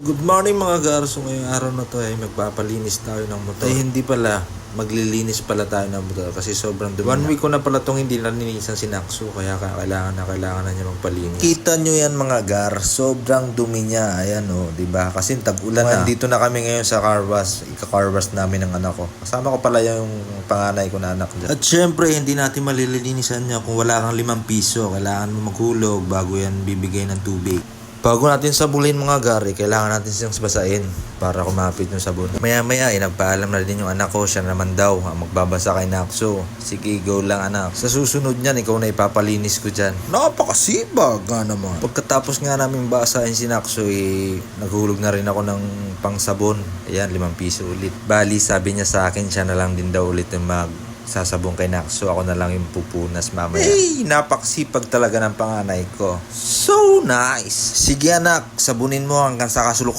Good morning mga garso. Ngayong araw na to ay magpapalinis tayo ng motor. Ay hindi pala, maglilinis pala tayo ng motor kasi sobrang dumi. 1 week ko na pala tong hindi nalinisan si Nakso kaya kailangan na niya magpalinis. Kita nyo yan mga gar, sobrang dumi niya. Ayan o, diba? Kasi tag-ulan na. Dito na kami ngayon sa car wash. Ika-car wash namin ng anak ko. Kasama ko pala yung panganay ko na anak dyan. At syempre, hindi natin malilinisan niya kung wala kang 5 piso. Kailangan mo maghulog bago yan bibigay ng tubig. Bago natin sabulin mga gari, kailangan natin siyang basahin para kumapit yung sabon. Maya-maya, nagpaalam na din yung anak ko, siya naman daw ang magbabasa kay Nakso. Sige, go lang anak. Sa susunod niyan, ikaw na ipapalinis ko dyan. Napakasibag nga naman. Pagkatapos nga namin basahin si Nakso, naghulog na rin ako ng pangsabon. Ayan, 5 piso ulit. Bali, sabi niya sa akin, siya na lang din daw ulit yung sasabong kay Nakso, ako na lang yung pupunas mamaya. Hey, napaksipag talaga ng panganay ko. So nice. Sige anak, sabunin mo hanggang sa kasulok